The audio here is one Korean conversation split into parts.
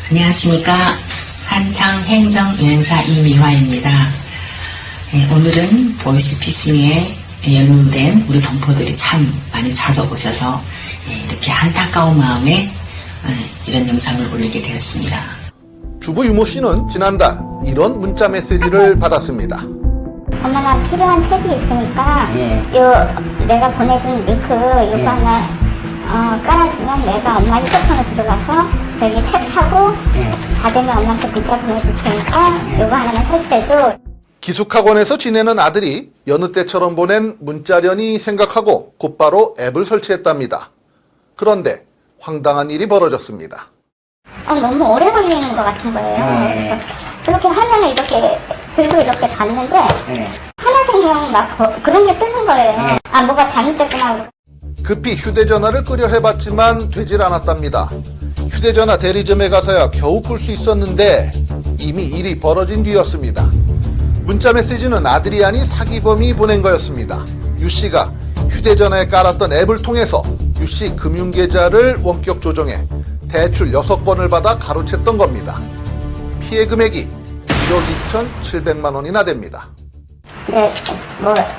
안녕하십니까. 한창행정여행사 이미화입니다. 오늘은 보이스피싱에 연루된 우리 동포들이 참 많이 찾아오셔서 이렇게 안타까운 마음에 이런 영상을 올리게 되었습니다. 주부 유모 씨는 지난달 이런 문자 메시지를 받았습니다. 엄마 나 필요한 책이 있으니까 내가 보내준 링크 이거 하나 깔아주면 내가 엄마 휴대폰에 들어가서 저기 책 사고 다 되면 엄마한테 문자 보내줄 테니까 이거 하나만 설치해줘. 기숙학원에서 지내는 아들이 여느 때처럼 보낸 문자련이 생각하고 곧바로 앱을 설치했답니다. 그런데 황당한 일이 벌어졌습니다. 너무 오래 걸리는 것 같은 거예요. 그래서 그렇게 화면을 이렇게 들고 이렇게 봤는데 하나생명 막 그런 게 뜨는 거예요. 뭐가 잘못됐구나. 급히 휴대전화를 끄려 해봤지만 되질 않았답니다. 휴대전화 대리점에 가서야 겨우 끌 수 있었는데 이미 일이 벌어진 뒤였습니다. 문자 메시지는 아들이 아닌 사기범이 보낸 거였습니다. 유씨가 휴대전화에 깔았던 앱을 통해서 유씨 금융계좌를 원격 조정해 대출 6번을 받아 가로챘던 겁니다. 피해 금액이 1억 2,700만 원이나 됩니다. 이제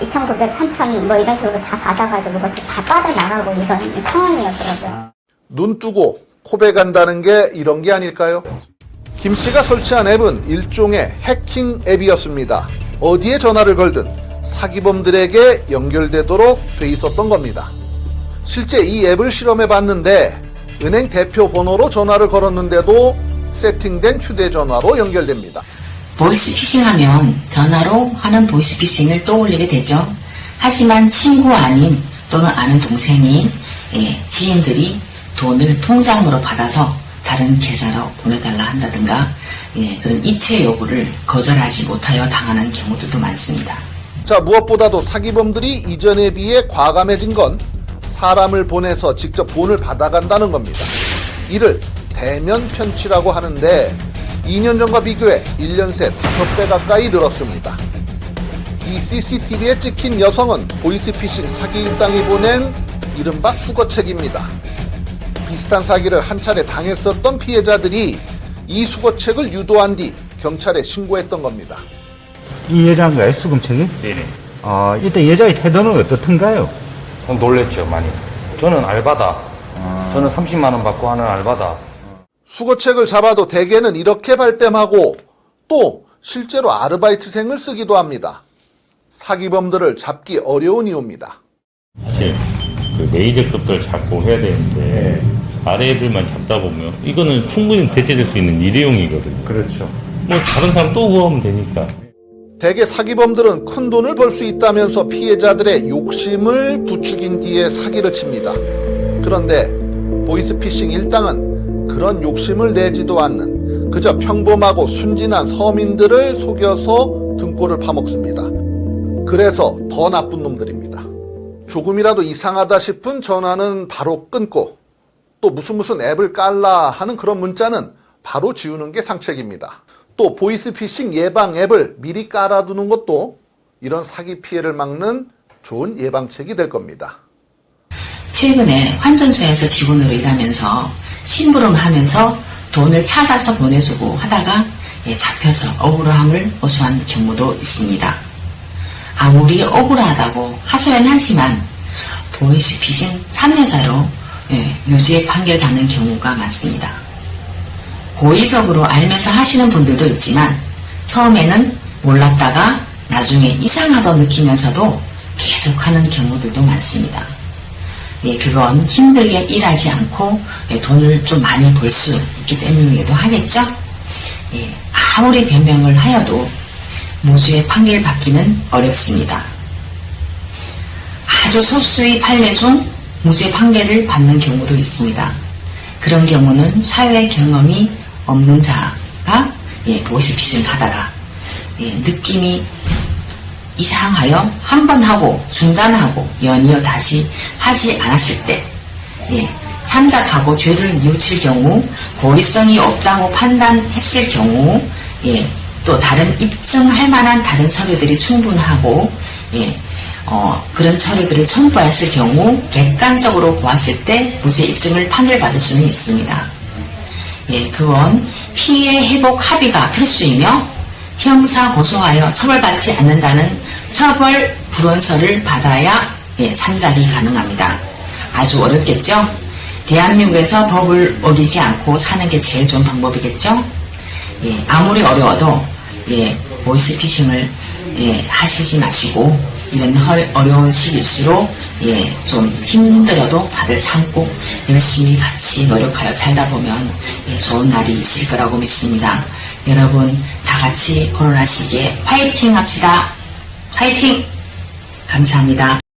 2,900, 3,000 이런 식으로 다 받아가지고 그것이 다 빠져나가고 이런 상황이었더라고요. 눈 뜨고 코베 간다는 게 이런 게 아닐까요? 김 씨가 설치한 앱은 일종의 해킹 앱이었습니다. 어디에 전화를 걸든 사기범들에게 연결되도록 돼 있었던 겁니다. 실제 이 앱을 실험해 봤는데 은행 대표 번호로 전화를 걸었는데도 세팅된 휴대전화로 연결됩니다. 보이스피싱하면 전화로 하는 보이스피싱을 떠올리게 되죠. 하지만 친구 아닌 또는 아는 동생이 지인들이 돈을 통장으로 받아서 다른 계좌로 보내달라 한다든가 그런 이체 요구를 거절하지 못하여 당하는 경우들도 많습니다. 자, 무엇보다도 사기범들이 이전에 비해 과감해진 건 사람을 보내서 직접 돈을 받아간다는 겁니다. 이를 대면 편취라고 하는데 2년 전과 비교해 1년 새 5배 가까이 늘었습니다. 이 CCTV에 찍힌 여성은 보이스피싱 사기 일당이 보낸 이른바 수거책입니다. 비슷한 사기를 한 차례 당했었던 피해자들이 이 수거책을 유도한 뒤 경찰에 신고했던 겁니다. 이 여자인가요? 수금책이? 네네. 이때 여자의 태도는 어떻던가요? 놀랬죠, 많이. 저는 알바다. 저는 30만 원 받고 하는 알바다. 수거책을 잡아도 대개는 이렇게 발뺌하고 또 실제로 아르바이트생을 쓰기도 합니다. 사기범들을 잡기 어려운 이유입니다. 사실 그 메이저급들 잡고 해야 되는데 아래 애들만 잡다 보면 이거는 충분히 대체될 수 있는 일회용이거든요. 그렇죠. 뭐 다른 사람 또 구하면 되니까. 대개 사기범들은 큰 돈을 벌 수 있다면서 피해자들의 욕심을 부추긴 뒤에 사기를 칩니다. 그런데 보이스피싱 일당은 그런 욕심을 내지도 않는 그저 평범하고 순진한 서민들을 속여서 등골을 파먹습니다. 그래서 더 나쁜 놈들입니다. 조금이라도 이상하다 싶은 전화는 바로 끊고 또 무슨 앱을 깔라 하는 그런 문자는 바로 지우는 게 상책입니다. 또 보이스피싱 예방 앱을 미리 깔아두는 것도 이런 사기 피해를 막는 좋은 예방책이 될 겁니다. 최근에 환전소에서 직원으로 일하면서 심부름하면서 돈을 찾아서 보내주고 하다가 잡혀서 억울함을 호소한 경우도 있습니다. 아무리 억울하다고 하소연 하지만 보이스피싱 참여자로 유죄 판결받는 경우가 많습니다. 고의적으로 알면서 하시는 분들도 있지만 처음에는 몰랐다가 나중에 이상하다 느끼면서도 계속하는 경우들도 많습니다. 그건 힘들게 일하지 않고 돈을 좀 많이 벌 수 있기 때문이기도 하겠죠. 아무리 변명을 하여도 무죄 판결 받기는 어렵습니다. 아주 소수의 판례 중 무죄 판결을 받는 경우도 있습니다. 그런 경우는 사회 경험이 없는 자가 보이스피싱 하다가 느낌이 이상하여 한 번 하고 중단하고 연이어 다시 하지 않았을 때 참작하고 죄를 뉘우칠 경우 고의성이 없다고 판단했을 경우 또 다른 입증할 만한 다른 서류들이 충분하고 그런 서류들을 첨부했을 경우 객관적으로 보았을 때 무죄 입증을 판결받을 수는 있습니다. 예, 그건 피해 회복 합의가 필수이며 형사 고소하여 처벌받지 않는다는 처벌 불원서를 받아야 예, 참작이 가능합니다. 아주 어렵겠죠? 대한민국에서 법을 어기지 않고 사는 게 제일 좋은 방법이겠죠? 예, 아무리 어려워도 예, 보이스피싱을 예, 하시지 마시고 이런 어려운 시기일수록 예, 좀 힘들어도 다들 참고 열심히 같이 노력하여 살다 보면 예, 좋은 날이 있을 거라고 믿습니다. 여러분 다 같이 코로나 시기에 화이팅 합시다. 화이팅! 감사합니다.